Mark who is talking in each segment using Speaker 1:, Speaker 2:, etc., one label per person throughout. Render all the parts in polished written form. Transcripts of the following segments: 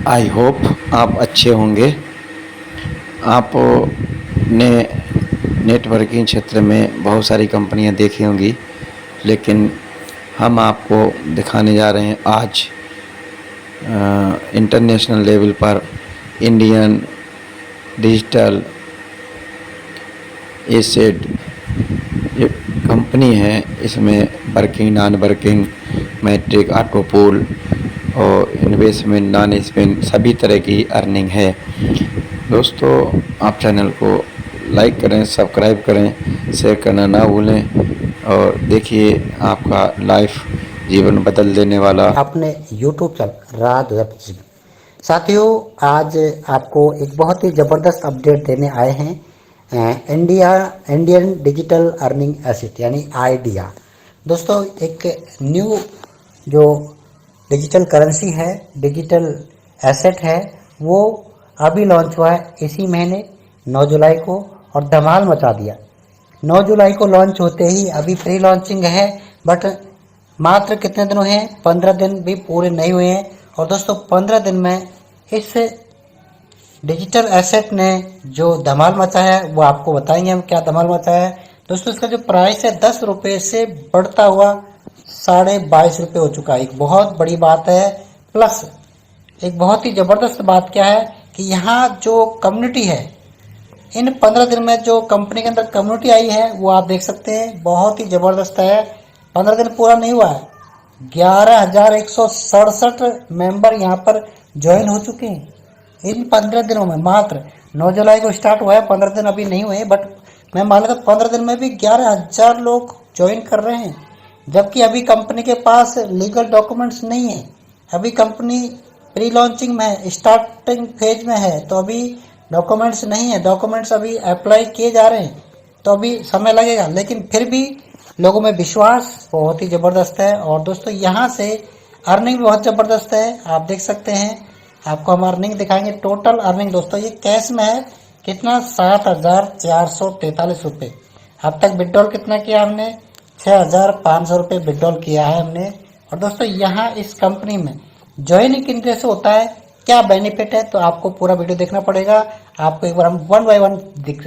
Speaker 1: I hope आप अच्छे होंगे। आपने नेटवर्किंग क्षेत्र में बहुत सारी कंपनियां देखी होंगी, लेकिन हम आपको दिखाने जा रहे हैं आज इंटरनेशनल लेवल पर इंडियन डिजिटल एसेट ये कंपनी है। इसमें वर्किंग, नॉन वर्किंग, मैट्रिक, ऑटोपोल और इन्वेस्टमेंट, नॉन इन्वेस्टमेंट सभी तरह की अर्निंग है। दोस्तों, आप चैनल को लाइक करें, सब्सक्राइब करें, शेयर करना ना भूलें और देखिए आपका लाइफ जीवन बदल देने वाला
Speaker 2: अपने YouTube चैनल राज वेब जी। साथियों, आज आपको एक बहुत ही ज़बरदस्त अपडेट देने आए हैं। इंडियन डिजिटल अर्निंग एसेट यानी आइडिया। दोस्तों, एक न्यू जो डिजिटल करेंसी है, डिजिटल एसेट है, वो अभी लॉन्च हुआ है इसी महीने 9 जुलाई को और धमाल मचा दिया। 9 जुलाई को लॉन्च होते ही अभी प्री लॉन्चिंग है, बट मात्र कितने दिन हुए हैं? 15 दिन भी पूरे नहीं हुए हैं। और दोस्तों, 15 दिन में इस डिजिटल एसेट ने जो धमाल मचाया है वो आपको बताएंगे हम क्या धमाल मचाया है। दोस्तों, इसका जो प्राइस है 10 रुपये से बढ़ता हुआ 22.5 रुपये हो चुका है। एक बहुत बड़ी बात है। प्लस एक बहुत ही ज़बरदस्त बात क्या है कि यहाँ जो कम्युनिटी है, इन 15 दिन में जो कंपनी के अंदर कम्युनिटी आई है वो आप देख सकते हैं, बहुत ही ज़बरदस्त है। 15 दिन पूरा नहीं हुआ है, 11,167 मेंबर यहाँ पर ज्वाइन हो चुके हैं इन 15 दिनों में। मात्र 9 जुलाई को स्टार्ट हुआ है, 15 दिन अभी नहीं हुए, बट मैं मान लेता 15 दिन में भी 11,000 लोग ज्वाइन कर रहे हैं। जबकि अभी कंपनी के पास लीगल डॉक्यूमेंट्स नहीं है, अभी कंपनी प्री लॉन्चिंग में है, स्टार्टिंग फेज में है, तो अभी डॉक्यूमेंट्स नहीं है। डॉक्यूमेंट्स अभी अप्लाई किए जा रहे हैं, तो अभी समय लगेगा, लेकिन फिर भी लोगों में विश्वास बहुत ही ज़बरदस्त है। और दोस्तों, यहाँ से अर्निंग भी बहुत ज़बरदस्त है, आप देख सकते हैं। आपको हम अर्निंग दिखाएंगे। टोटल अर्निंग दोस्तों ये कैश में है कितना? 7,443 रुपये। अब तक विड्रॉल कितना किया हमने? 6,500 रुपये विड्रॉल किया है हमने। और दोस्तों, यहाँ इस कंपनी में ज्वाइनिंग किन से होता है, क्या बेनिफिट है, तो आपको पूरा वीडियो देखना पड़ेगा। आपको एक बार हम वन बाय वन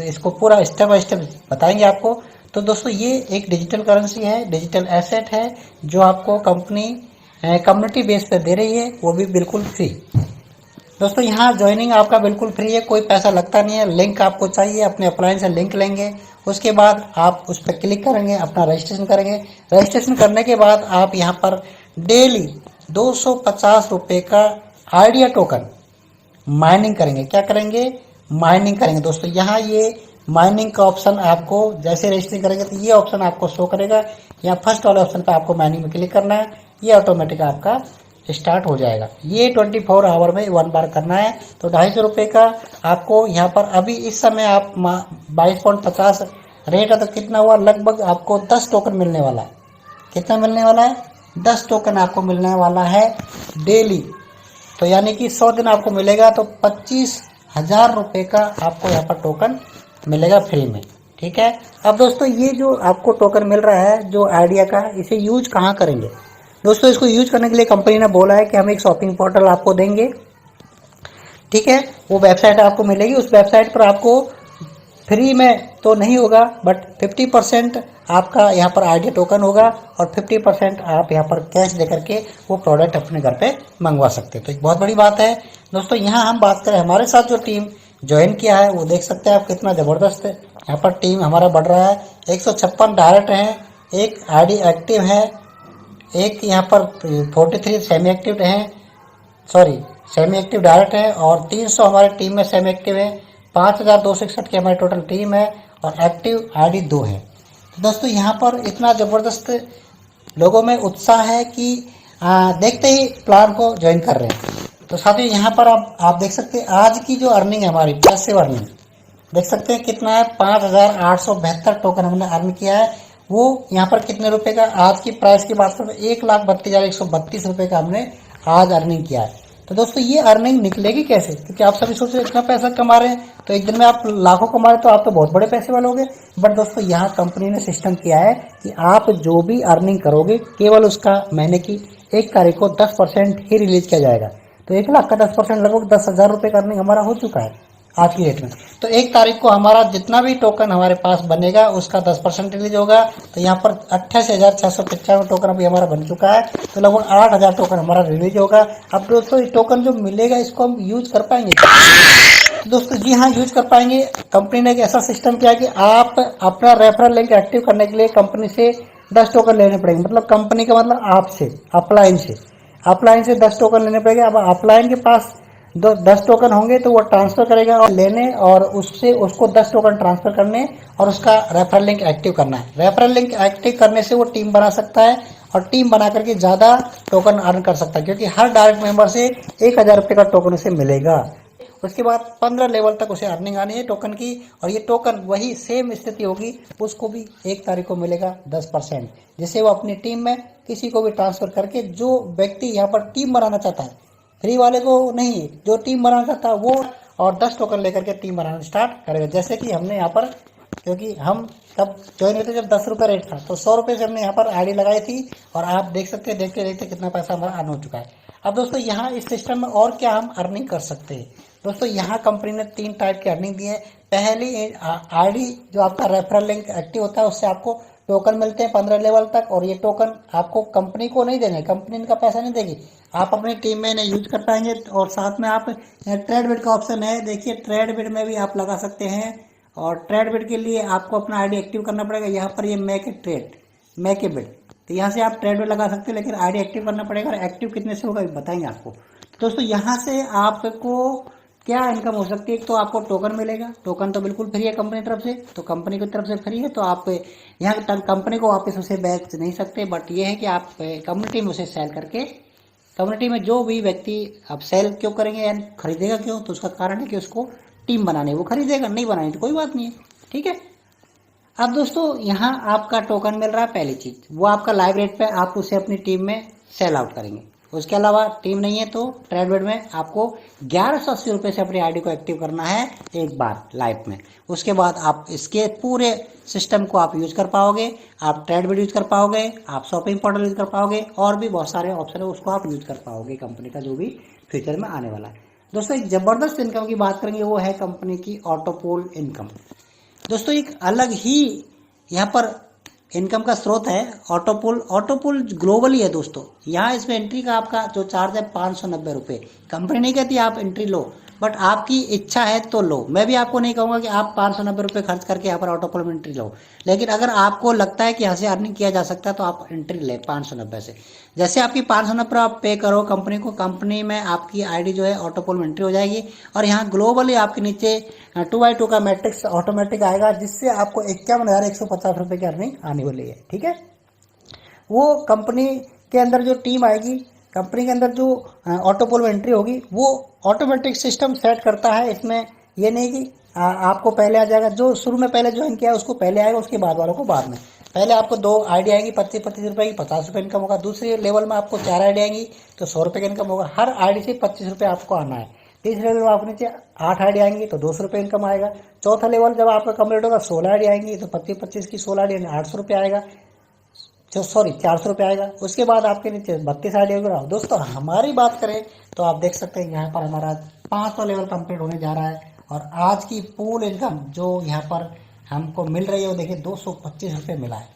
Speaker 2: इसको पूरा स्टेप बाय स्टेप बताएंगे आपको। तो दोस्तों, ये एक डिजिटल करेंसी है, डिजिटल एसेट है, जो आपको कंपनी कम्युनिटी बेस पे दे रही है, वो भी बिल्कुल फ्री। दोस्तों, यहाँ ज्वाइनिंग आपका बिल्कुल फ्री है, कोई पैसा लगता नहीं है। लिंक आपको चाहिए, अपने अप्लायंस से लिंक लेंगे, उसके बाद आप उस पर क्लिक करेंगे, अपना रजिस्ट्रेशन करेंगे। रजिस्ट्रेशन करने के बाद आप यहाँ पर डेली 250 रुपये का आइडिया टोकन माइनिंग करेंगे। क्या करेंगे? माइनिंग करेंगे। दोस्तों, यहाँ ये माइनिंग का ऑप्शन आपको जैसे रजिस्ट्रेशन करेंगे तो ये ऑप्शन आपको शो करेगा। यहाँ फर्स्ट वाले ऑप्शन पर आपको माइनिंग में क्लिक करना है, ये ऑटोमेटिक आपका स्टार्ट हो जाएगा। ये 24 आवर में 1 बार करना है। तो 250 रुपये का आपको यहाँ पर अभी इस समय आप 22.50 रेट है, तो कितना हुआ? लगभग आपको 10 टोकन मिलने वाला है। कितना मिलने वाला है? 10 टोकन आपको मिलने वाला है डेली। तो यानी कि 100 दिन आपको मिलेगा, तो 25,000 रुपये का आपको यहाँ पर टोकन मिलेगा फ्री में। ठीक है। अब दोस्तों, ये जो आपको टोकन मिल रहा है जो आइडिया का, इसे यूज कहाँ करेंगे? दोस्तों, इसको यूज करने के लिए कंपनी ने बोला है कि हम एक शॉपिंग पोर्टल आपको देंगे। ठीक है, वो वेबसाइट आपको मिलेगी। उस वेबसाइट पर आपको फ्री में तो नहीं होगा, बट 50% आपका यहाँ पर आइडिया टोकन होगा और 50% आप यहाँ पर कैश देकर के वो प्रोडक्ट अपने घर पे मंगवा सकते हैं। तो एक बहुत बड़ी बात है। दोस्तों, यहाँ हम बात करें, हमारे साथ जो टीम ज्वाइन किया है वो देख सकते हैं आप कितना ज़बरदस्त है। यहाँ पर टीम हमारा बढ़ रहा है। 156 डायरेक्ट हैं, एक आईडी एक्टिव है, एक यहाँ पर 43 सेमी एक्टिव हैं, सेमी एक्टिव डायरेक्ट है, और 300 हमारे टीम में सेमी एक्टिव है। 5,261 की हमारी टोटल टीम है और एक्टिव आईडी 2 है। तो दोस्तों, यहाँ पर इतना ज़बरदस्त लोगों में उत्साह है कि देखते ही प्लान को ज्वाइन कर रहे हैं। तो साथियों, यहाँ पर आप देख सकते हैं आज की जो अर्निंग है हमारी, पैसिव अर्निंग देख सकते हैं कितना है। 5,872 टोकन हमने अर्न किया है। वो यहाँ पर कितने रुपए का? आज की प्राइस की बात करें तो 1,32,132 रुपये का हमने आज अर्निंग किया है। तो दोस्तों, ये अर्निंग निकलेगी कैसे? क्योंकि आप सभी सोच रहे हैं इतना पैसा कमा रहे हैं, तो एक दिन में आप लाखों कमा रहे, तो आप तो बहुत बड़े पैसे वाले होंगे। बट दोस्तों, यहाँ कंपनी ने सिस्टम किया है कि आप जो भी अर्निंग करोगे, केवल उसका महीने की 1 तारीख को 10% ही रिलीज किया जाएगा। तो 1 लाख का 10% लगभग 10,000 रुपये का अर्निंग हमारा हो चुका है आज की डेट में। तो 1 तारीख को हमारा जितना भी टोकन हमारे पास बनेगा उसका 10% रिलीज होगा। तो यहाँ पर 88,695 टोकन अभी हमारा बन चुका है, तो लगभग 8,000 टोकन हमारा रिलीज होगा। अब दोस्तों ये टोकन जो मिलेगा इसको हम यूज कर पाएंगे? तो दोस्तों जी हाँ, यूज कर पाएंगे। कंपनी ने एक ऐसा सिस्टम किया कि आप अपना रेफरल लिंक एक्टिव करने के लिए कंपनी से 10 टोकन लेने पड़ेंगे। मतलब कंपनी का मतलब आपसे, अपलाइन से 10 टोकन लेने पड़ेंगे। अब अपलाइन के पास 10 टोकन होंगे तो वो ट्रांसफर करेगा और लेने, और उससे उसको 10 टोकन ट्रांसफर करने और उसका रेफरल लिंक एक्टिव करना है। रेफरल लिंक एक्टिव करने से वो टीम बना सकता है और टीम बना करके ज़्यादा टोकन अर्न कर सकता है, क्योंकि हर डायरेक्ट मेंबर से 1,000 रुपये का टोकन उसे मिलेगा। उसके बाद 15 लेवल तक उसे अर्निंग आनी है टोकन की, और ये टोकन वही सेम स्थिति होगी, उसको भी 1 तारीख को मिलेगा 10%, जिसे वो अपनी टीम में किसी को भी ट्रांसफर करके, जो व्यक्ति यहाँ पर टीम बनाना चाहता है, फ्री वाले को नहीं, जो टीम बनाना चाहता है वो, और 10 टोकन लेकर के टीम बनाना स्टार्ट करेगा। जैसे कि हमने यहाँ पर, क्योंकि हम तब ज्वाइन हुए थे जब 10 रुपये रेट था, तो 100 रुपये से हमने यहाँ पर आईडी लगाई थी, और आप देख सकते हैं, देखते देखते कितना पैसा हमारा अर्न हो चुका है। अब दोस्तों यहाँ इस सिस्टम में और क्या हम अर्निंग कर सकते हैं? दोस्तों यहाँ कंपनी ने 3 टाइप की अर्निंग दी है। पहली आईडी जो आपका रेफरल लिंक एक्टिव होता है उससे आपको टोकन मिलते हैं 15 लेवल तक, और ये टोकन आपको कंपनी को नहीं देने, कंपनी इनका पैसा नहीं देगी, आप अपनी टीम में इन्हें यूज कर पाएंगे। और साथ में आप ट्रेड बिट का ऑप्शन है, देखिए ट्रेड बिट में भी आप लगा सकते हैं, और ट्रेड बिट के लिए आपको अपना आईडी एक्टिव करना पड़ेगा। यहाँ पर ये मेक ए बिट, तो यहाँ से आप ट्रेड बिट लगा सकते हैं, लेकिन आईडी एक्टिव करना पड़ेगा, और एक्टिव कितने से होगा बताएंगे आपको। दोस्तों यहाँ से आपको क्या इनकम हो सकती है? एक तो आपको टोकन मिलेगा, टोकन तो बिल्कुल फ्री है कंपनी की तरफ से, तो कंपनी की तरफ से फ्री है, तो आप यहाँ कंपनी को वापस उसे बेच नहीं सकते, बट ये है कि आप कम्युनिटी में उसे सेल करके, कम्युनिटी में जो भी व्यक्ति आप सेल क्यों करेंगे या खरीदेगा क्यों, तो उसका कारण है कि उसको टीम बनाने, वो खरीदेगा, नहीं बनानी तो कोई बात नहीं है, ठीक है। अब दोस्तों यहाँ आपका टोकन मिल रहा है, पहली चीज वो आपका लाइव रेट पे आप उसे अपनी टीम में सेल आउट करेंगे। उसके अलावा टीम नहीं है तो ट्रेड बेट में आपको 1180 रुपये से अपनी आईडी को एक्टिव करना है एक बार लाइव में। उसके बाद आप इसके पूरे सिस्टम को आप यूज कर पाओगे, आप ट्रेड बेट यूज कर पाओगे, आप शॉपिंग पोर्टल यूज कर पाओगे, और भी बहुत सारे ऑप्शन है उसको आप यूज कर पाओगे कंपनी का जो भी फ्यूचर में आने वाला है। दोस्तों एक जबरदस्त इनकम की बात करेंगे, वो है कंपनी की ऑटोपोल इनकम। दोस्तों एक अलग ही यहाँ पर इनकम का स्रोत है ऑटोपोल। ऑटोपोल ग्लोबली है दोस्तों। यहाँ इसमें एंट्री का आपका जो चार्ज है 590 रुपये। कंपनी नहीं कहती आप एंट्री लो, बट आपकी इच्छा है तो लो। मैं भी आपको नहीं कहूँगा कि आप 590 रुपये खर्च करके यहाँ पर ऑटोपोल में एंट्री लो, लेकिन अगर आपको लगता है कि यहाँ से अर्निंग किया जा सकता है तो आप एंट्री ले 590 से। जैसे आपकी 590 आप पे करो कंपनी को, कंपनी में आपकी आईडी जो है ऑटोपोल में एंट्री हो जाएगी, और यहाँ ग्लोबली आपके नीचे 2x2 का मैट्रिक्स ऑटोमेटिक आएगा, जिससे आपको 51,150 रुपये की अर्निंग आने वाली है, ठीक है। वो कंपनी के अंदर जो टीम आएगी, कंपनी के अंदर जो ऑटोपोल में एंट्री होगी, वो ऑटोमेटिक सिस्टम सेट करता है। इसमें ये नहीं कि आपको पहले आ जाएगा, जो शुरू में पहले ज्वाइन किया उसको पहले आएगा, उसके बाद वालों को बाद में। पहले आपको 2 आईडी आएंगी 25-25 रुपये की, 50 रुपये इनकम होगा। दूसरे लेवल में आपको 4 आईडी आएंगी तो 100 रुपये का इनकम होगा। हर आईडी से 25 रुपये आपको आना है। तीसरे लेवल में आपको नीचे 8 आईडी आएंगी तो 200 रुपये इनकम आएगा। चौथा लेवल जब आपका कंप्लीट होगा 16 आईडी आएंगी तो 25-25 की 16 आईडी 800 रुपये आएगा, 400 रुपये आएगा। उसके बाद आपके नीचे 32 आईडी होगा। दोस्तों हमारी बात करें तो आप देख सकते हैं यहाँ पर हमारा 5वां लेवल कंप्लीट होने जा रहा है, और आज की पूल इनकम जो यहाँ पर हमको मिल रही है वो देखिए 225 रुपये मिला है।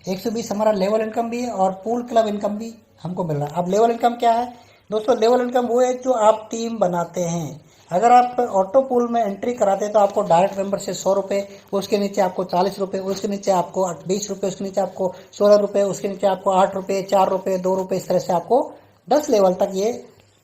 Speaker 2: 120 हमारा लेवल इनकम भी है, और पूल क्लब इनकम भी हमको मिल रहा है। अब लेवल इनकम क्या है दोस्तों? लेवल इनकम वो है जो आप टीम बनाते हैं। अगर आप ऑटो पूल में एंट्री कराते हैं तो आपको डायरेक्ट मेंबर से 100 रुपये, उसके नीचे आपको 40 रुपये, उसके नीचे आपको 20 रुपये, उसके नीचे आपको 16 रुपये, उसके नीचे आपको 8 रुपये, 4 रुपये, 2 रुपये, इस तरह से आपको 10 लेवल तक ये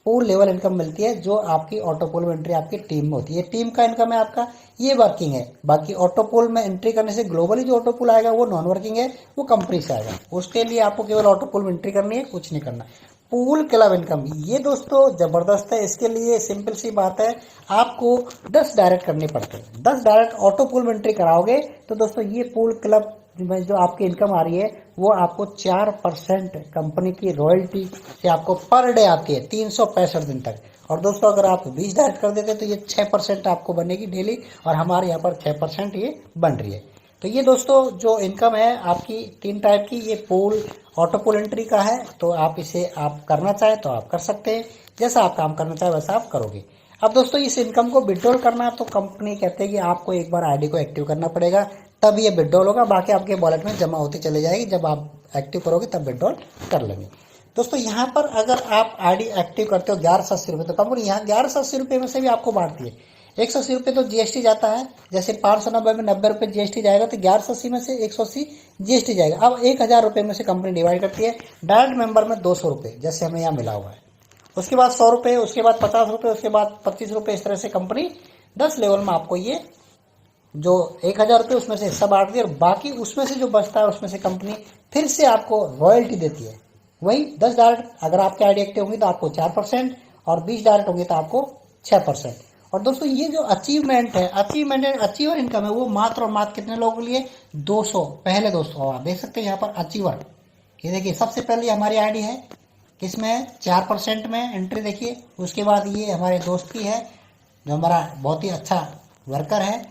Speaker 2: पूल लेवल इनकम मिलती है, जो आपकी ऑटो पूल में एंट्री आपकी टीम में होती है। टीम का इनकम है आपका, ये वर्किंग है। बाकी ऑटो पूल में एंट्री करने से ग्लोबली जो ऑटो पूल आएगा वो नॉन वर्किंग है, वो कंपनी से आएगा। उसके लिए आपको केवल ऑटो पूल में एंट्री करनी है, कुछ नहीं करना। पूल क्लब इनकम ये दोस्तों जबरदस्त है। इसके लिए सिंपल सी बात है, आपको 10 डायरेक्ट करने पड़ते हैं। 10 डायरेक्ट ऑटो पूल में एंट्री कराओगे तो दोस्तों ये पूल क्लब में जो आपकी इनकम आ रही है वो आपको 4% कंपनी की रॉयल्टी से आपको पर डे आती है 365 दिन तक। और दोस्तों अगर आप 20 डायरेक्ट कर देते तो ये 6% आपको बनेगी डेली, और हमारे यहाँ पर 6% ये बन रही है। तो ये दोस्तों जो इनकम है आपकी 3 टाइप की, ये पूल ऑटो पूल एंट्री का है। तो आप इसे आप करना चाहे तो आप कर सकते हैं, जैसा आप काम करना चाहे वैसा आप करोगे। अब दोस्तों इस इनकम को विड्रॉल करना तो कंपनी कहते हैं कि आपको एक बार आईडी को एक्टिव करना पड़ेगा, तब ये विड्रॉल होगा, बाकी आपके वॉलेट में जमा होती चली जाएगी। जब आप एक्टिव करोगे तब विड्रॉल कर लेंगे। दोस्तों यहाँ पर अगर आप आईडी एक्टिव करते हो 1180 रुपये, तो कंपनी यहाँ 1180 रुपये में से भी आपको बांटती है। 180 रुपये तो जीएसटी जाता है, जैसे 590 में 90 रुपये जीएसटी जाएगा, तो 1180 में से 180 जीएसटी जाएगा। अब 1000 रुपये में से कंपनी डिवाइड करती है। डायरेक्ट मेंबर में 200 रुपये, जैसे हमें यहाँ मिला हुआ है, उसके बाद 100 रुपये, उसके बाद 50 रुपये, उसके बाद 25 रुपये, इस तरह से कंपनी 10 लेवल में आपको ये जो 1000 रुपये उसमें से हिस्सा बांट दिया, और बाकी उसमें से जो बचता है उसमें से कंपनी फिर से आपको रॉयल्टी देती है। वही 10 डायरेक्ट, अगर आपके आईडी एक्टिव होंगी तो आपको 4%, और 20 डायरेक्ट होंगे तो आपको 6%। और दोस्तों ये जो अचीवमेंट है, अचीवर इनकम है, वो मात्र और मात्र कितने लोगों के लिए? 200, पहले 200। आप देख सकते हैं यहाँ पर अचीवर, ये देखिए सबसे पहले हमारी आईडी है, किसमें? 4% में एंट्री देखिए। उसके बाद ये हमारे दोस्त की है, जो हमारा बहुत ही अच्छा वर्कर है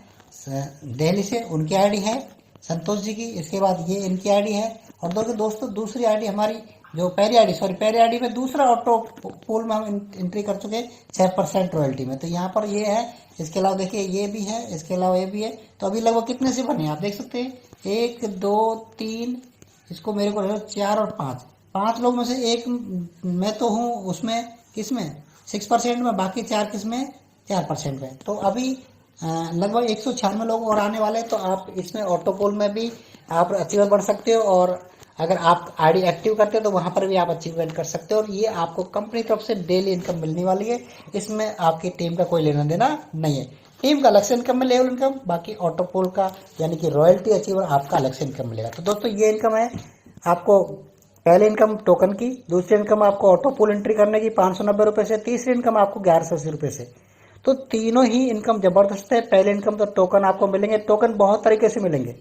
Speaker 2: दिल्ली से, उनकी आईडी है संतोष जी की। इसके बाद ये इनकी आईडी है। और दोस्तों दूसरी आईडी हमारी जो पहली आईडी में दूसरा ऑटो पूल में हम एंट्री कर चुके हैं 6% रॉयल्टी में। तो यहाँ पर ये है, इसके अलावा देखिए ये भी है, इसके अलावा ये भी है। तो अभी लगभग कितने से बने आप देख सकते हैं, 1 2 3, इसको मेरे को 4 और 5 लोग में से एक मैं तो हूँ उसमें, किसमें? 6% में, बाकी 4 किसमें? 4% में। तो अभी लगभग 196 लोग और आने वाले हैं। तो आप इसमें ऑटो पोल में भी आप अचीवर बन सकते हो, और अगर आप आईडी एक्टिव करते हो तो वहां पर भी आप अचीवमेंट कर सकते हो। और ये आपको कंपनी तरफ से डेली इनकम मिलने वाली है, इसमें आपकी टीम का कोई लेना देना नहीं है। टीम का अलग से इनकम में लेवल इनकम, बाकी ऑटो पोल का यानी कि रॉयल्टी अचीवर आपका अलग से इनकम मिलेगा। तो दोस्तों ये इनकम है आपको, पहले इनकम टोकन की, दूसरी इनकम आपको ऑटो पोल एंट्री करने की 590 रुपये से, तीसरी इनकम आपको 1180 रुपये से। तो तीनों ही इनकम जबरदस्त है। पहले इनकम तो टोकन आपको मिलेंगे, टोकन बहुत तरीके से मिलेंगे।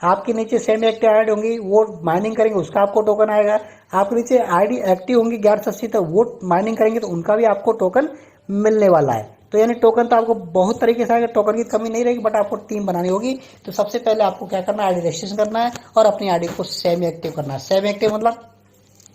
Speaker 2: आपके नीचे सेमी एक्टिव आईडी होंगी, वो माइनिंग करेंगे, उसका आपको टोकन आएगा। आपके नीचे आईडी एक्टिव होंगी 1180, तो वो माइनिंग करेंगे तो उनका भी आपको टोकन मिलने वाला है। तो यानी टोकन तो आपको बहुत तरीके से आएगा, टोकन की कमी नहीं रहेगी, बट आपको टीम बनानी होगी। तो सबसे पहले आपको क्या करना है, आईडी रजिस्ट्रेशन करना है और अपनी आईडी को सेमी एक्टिव करना है। सेमी एक्टिव मतलब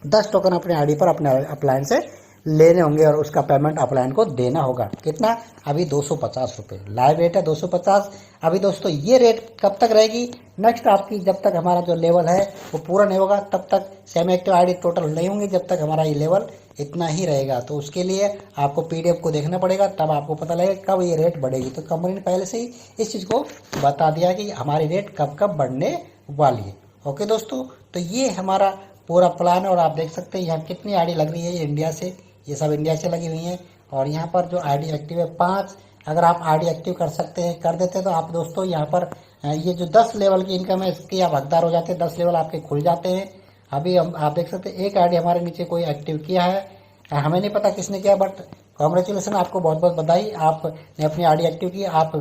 Speaker 2: 10 टोकन अपने आईडी पर अपने अपलायन से लेने होंगे, और उसका पेमेंट अपलायन को देना होगा। कितना? अभी 250 रुपये लाइव रेट है, 250। अभी दोस्तों ये रेट कब तक रहेगी? नेक्स्ट आपकी, जब तक हमारा जो लेवल है वो पूरा नहीं होगा तब तक सेमी एक्टिव आईडी टोटल नहीं होंगी, जब तक हमारा ये लेवल इतना ही रहेगा। तो उसके लिए आपको पीडीएफ को देखना कब आपको पता लगेगा कब ये रेट बढ़ेगी। तो कंपनी ने पहले से ही इस चीज़ को बता दिया कि हमारी रेट कब कब बढ़ने वाली है। ओके दोस्तों, तो ये हमारा पूरा प्लान है। और आप देख सकते हैं यहाँ कितनी आईडी लग रही है, इंडिया से, ये सब इंडिया से लगी हुई हैं। और यहाँ पर जो आईडी एक्टिव है 5, अगर आप आईडी एक्टिव कर सकते हैं, कर देते हैं, तो आप दोस्तों यहाँ पर ये जो 10 लेवल की इनकम है इसकी आप हकदार हो जाते हैं। 10 लेवल आपके खुल जाते हैं। अभी हम आप देख सकते हैं एक आईडी हमारे नीचे कोई एक्टिव किया है, हमें नहीं पता किसने किया, बट कॉन्ग्रेचुलेसन, आपको बहुत बहुत बधाई, आपने अपनी आईडी एक्टिव की। आप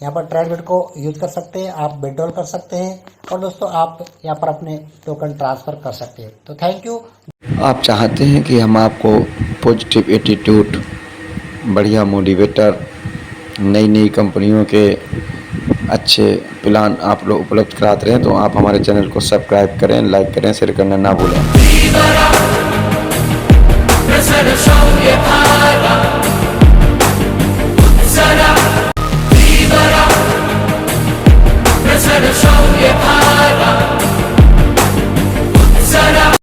Speaker 2: यहाँ पर ट्रेडबिट को यूज कर सकते हैं, आप विड्रॉल कर सकते हैं, और दोस्तों आप यहाँ पर अपने टोकन ट्रांसफर कर सकते हैं। तो थैंक यू।
Speaker 1: आप चाहते हैं कि हम आपको पॉजिटिव एटीट्यूड, बढ़िया मोटिवेटर, नई नई कंपनियों के अच्छे प्लान आप लोग उपलब्ध कराते रहें, तो आप हमारे चैनल को सब्सक्राइब करें, लाइक करें, शेयर करना ना भूलें।